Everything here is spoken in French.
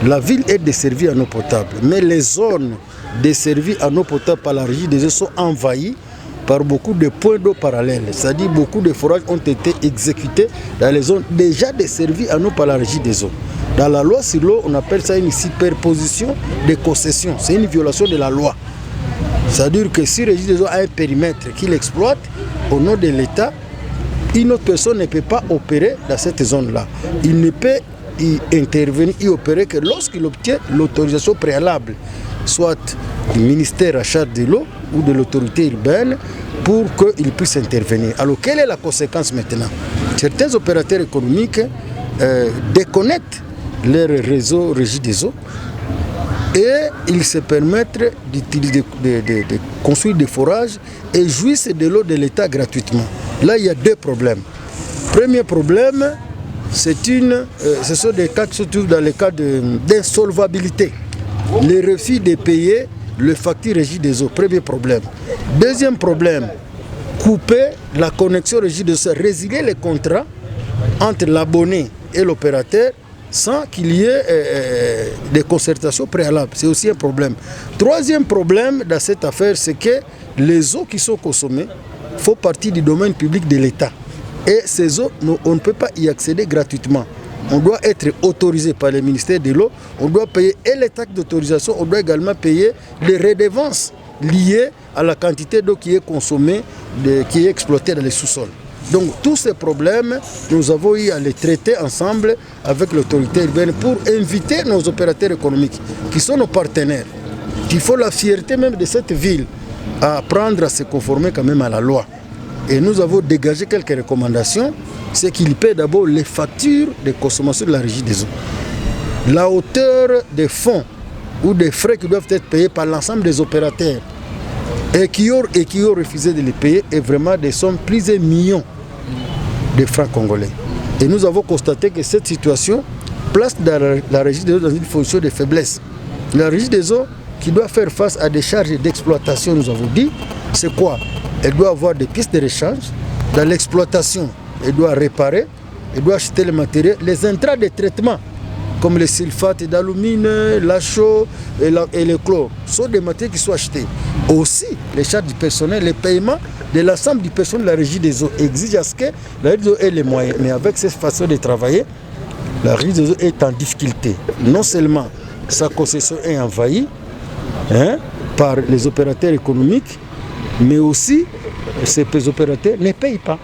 La ville est desservie en eau potable, mais les zones desservies en eau potable par la régie des eaux sont envahies par beaucoup de points d'eau parallèles. C'est-à-dire beaucoup de forages ont été exécutés dans les zones déjà desservies en eau par la régie des eaux. Dans la loi sur l'eau, on appelle ça une superposition de concessions. C'est une violation de la loi. C'est-à-dire que si la régie des eaux a un périmètre qu'il exploite au nom de l'État, une autre personne ne peut pas opérer dans cette zone-là. Il ne peut y intervenir, y opérer que lorsqu'il obtient l'autorisation préalable, soit du ministère à charge de l'eau ou de l'autorité urbaine, pour qu'il puisse intervenir. Alors, quelle est la conséquence maintenant? Certains opérateurs économiques déconnectent leur réseau régie des eaux et ils se permettent d'utiliser, de construire des forages et jouissent de l'eau de l'État gratuitement. Là, il y a deux problèmes. Premier problème, ce sont des cas qui se trouvent dans les cas d'insolvabilité. Le refus de payer le facture régie des eaux, premier problème. Deuxième problème, couper la connexion régie des eaux, résilier les contrats entre l'abonné et l'opérateur sans qu'il y ait des concertations préalables. C'est aussi un problème. Troisième problème dans cette affaire, c'est que les eaux qui sont consommées font partie du domaine public de l'État. Et ces eaux, on ne peut pas y accéder gratuitement. On doit être autorisé par le ministère de l'eau, on doit payer et les taxes d'autorisation, on doit également payer les redevances liées à la quantité d'eau qui est consommée, qui est exploitée dans les sous-sols. Donc tous ces problèmes, nous avons eu à les traiter ensemble avec l'autorité urbaine pour inviter nos opérateurs économiques, qui sont nos partenaires, qui font la fierté même de cette ville, à apprendre à se conformer quand même à la loi. Et nous avons dégagé quelques recommandations. C'est qu'ils paient d'abord les factures de consommation de la régie des eaux. La hauteur des fonds ou des frais qui doivent être payés par l'ensemble des opérateurs et qui ont refusé de les payer est vraiment des sommes plusieurs millions de francs congolais. Et nous avons constaté que cette situation place la régie des eaux dans une position de faiblesse. La régie des eaux qui doit faire face à des charges d'exploitation, nous avons dit, c'est quoi? Elle doit avoir des pistes de rechange. Dans l'exploitation, elle doit réparer, elle doit acheter les matériels, les intrants de traitement, comme les sulfates d'alumine, la chaux et le chlore, sont des matériels qui sont achetés. Aussi, les charges du personnel, les paiements de l'ensemble du personnel de la régie des eaux exigent à ce que la régie des eaux ait les moyens. Mais avec cette façon de travailler, la régie des eaux est en difficulté. Non seulement sa concession est envahie par les opérateurs économiques, mais aussi ces opérateurs ne payent pas.